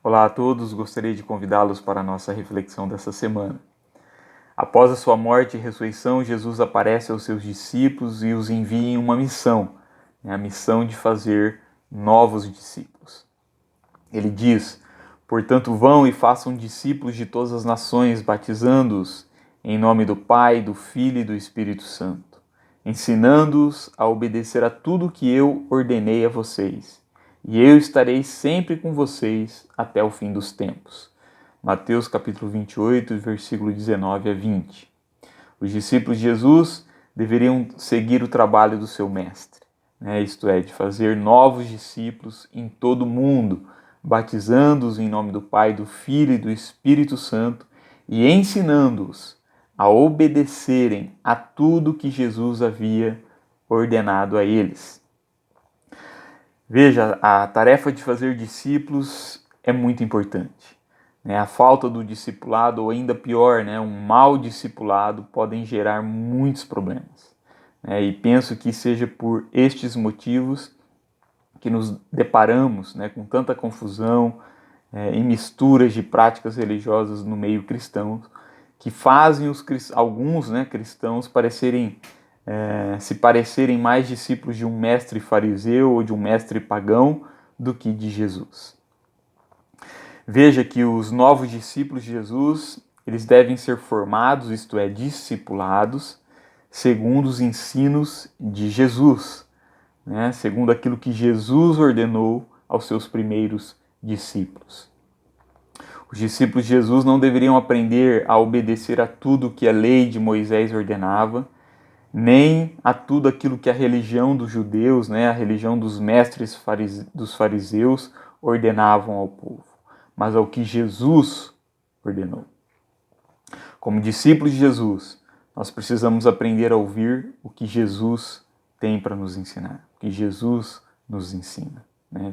Olá a todos, gostaria de convidá-los para a nossa reflexão dessa semana. Após a sua morte e ressurreição, Jesus aparece aos seus discípulos e os envia em uma missão, a missão de fazer novos discípulos. Ele diz: portanto, vão e façam discípulos de todas as nações, batizando-os em nome do Pai, do Filho e do Espírito Santo, ensinando-os a obedecer a tudo o que eu ordenei a vocês. E eu estarei sempre com vocês até o fim dos tempos. Mateus capítulo 28, versículo 19 a 20. Os discípulos de Jesus deveriam seguir o trabalho do seu mestre, isto é, de fazer novos discípulos em todo o mundo, batizando-os em nome do Pai, do Filho e do Espírito Santo e ensinando-os a obedecerem a tudo que Jesus havia ordenado a eles. Veja, a tarefa de fazer discípulos é muito importante. A falta do discipulado, ou ainda pior, um mau discipulado, podem gerar muitos problemas. E penso que seja por estes motivos que nos deparamos com tanta confusão e misturas de práticas religiosas no meio cristão, que fazem alguns cristãos se parecerem mais discípulos de um mestre fariseu ou de um mestre pagão do que de Jesus. Veja que os novos discípulos de Jesus, eles devem ser formados, isto é, discipulados, segundo os ensinos de Jesus, segundo aquilo que Jesus ordenou aos seus primeiros discípulos. Os discípulos de Jesus não deveriam aprender a obedecer a tudo que a lei de Moisés ordenava, nem a tudo aquilo que a religião dos judeus, a religião dos mestres dos fariseus ordenavam ao povo, mas ao que Jesus ordenou. Como discípulos de Jesus, nós precisamos aprender a ouvir o que Jesus tem para nos ensinar, o que Jesus nos ensina.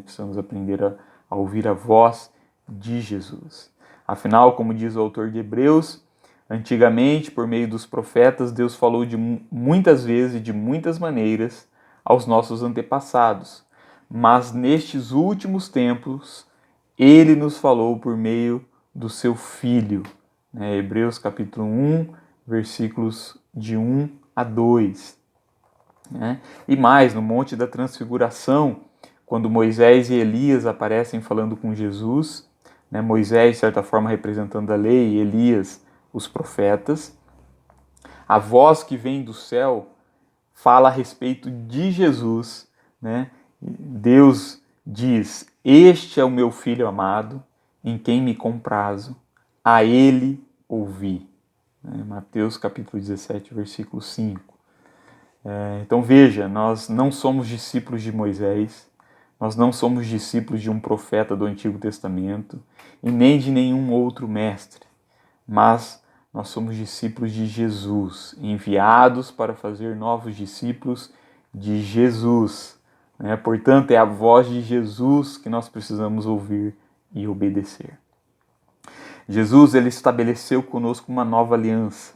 Precisamos aprender a ouvir a voz de Jesus. Afinal, como diz o autor de Hebreus, antigamente, por meio dos profetas, Deus falou de muitas vezes e de muitas maneiras aos nossos antepassados. Mas nestes últimos tempos, Ele nos falou por meio do seu Filho. Hebreus capítulo 1, versículos de 1 a 2. E mais, no Monte da Transfiguração, quando Moisés e Elias aparecem falando com Jesus, Moisés, de certa forma, representando a lei, e Elias, os profetas, a voz que vem do céu fala a respeito de Jesus. Deus diz: este é o meu Filho amado, em quem me comprazo, a ele ouvi. Mateus capítulo 17, versículo 5. Então veja, nós não somos discípulos de Moisés, nós não somos discípulos de um profeta do Antigo Testamento e nem de nenhum outro mestre, mas nós somos discípulos de Jesus, enviados para fazer novos discípulos de Jesus. Portanto, é a voz de Jesus que nós precisamos ouvir e obedecer. Jesus, ele estabeleceu conosco uma nova aliança,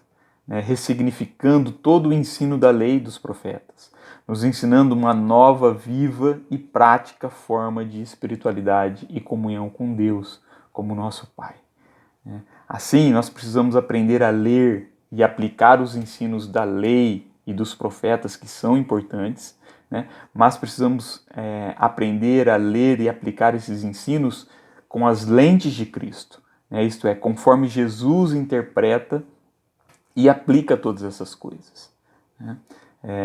ressignificando todo o ensino da lei e dos profetas, nos ensinando uma nova, viva e prática forma de espiritualidade e comunhão com Deus, como nosso Pai. Assim, nós precisamos aprender a ler e aplicar os ensinos da lei e dos profetas, que são importantes, mas precisamos aprender a ler e aplicar esses ensinos com as lentes de Cristo, isto é, conforme Jesus interpreta e aplica todas essas coisas.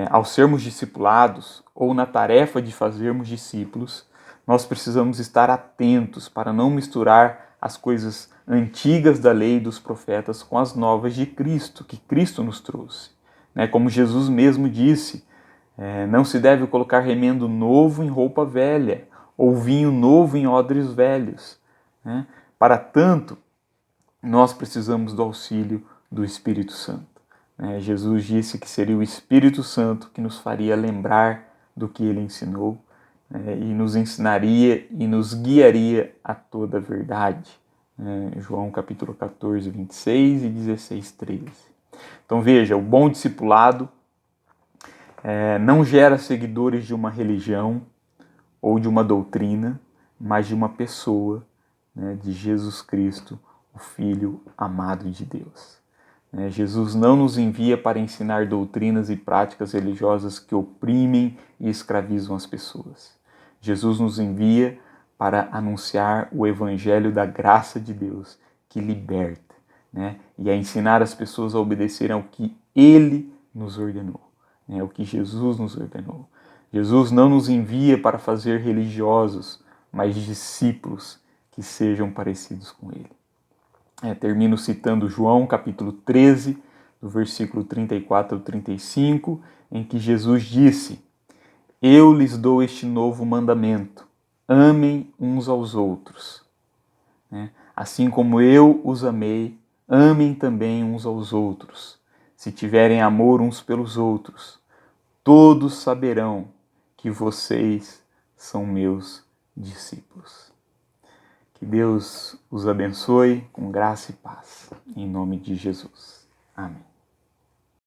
Ao sermos discipulados, ou na tarefa de fazermos discípulos, nós precisamos estar atentos para não misturar as coisas antigas da lei e dos profetas com as novas de Cristo, que Cristo nos trouxe. Como Jesus mesmo disse, não se deve colocar remendo novo em roupa velha, ou vinho novo em odres velhos. Para tanto, nós precisamos do auxílio do Espírito Santo. Jesus disse que seria o Espírito Santo que nos faria lembrar do que ele ensinou, e nos ensinaria e nos guiaria a toda a verdade. João capítulo 14, 26 e 16, 13. Então veja, o bom discipulado não gera seguidores de uma religião ou de uma doutrina, mas de uma pessoa, né, de Jesus Cristo, o Filho amado de Deus. Jesus não nos envia para ensinar doutrinas e práticas religiosas que oprimem e escravizam as pessoas. Jesus nos envia para anunciar o evangelho da graça de Deus, que liberta, né? E a ensinar as pessoas a obedecerem ao que Ele nos ordenou, né? O que Jesus nos ordenou. Jesus não nos envia para fazer religiosos, mas discípulos que sejam parecidos com Ele. Termino citando João capítulo 13, do versículo 34 ao 35, em que Jesus disse: Eu lhes dou este novo mandamento, amem uns aos outros. Assim como eu os amei, amem também uns aos outros. Se tiverem amor uns pelos outros, todos saberão que vocês são meus discípulos. Que Deus os abençoe com graça e paz. Em nome de Jesus. Amém.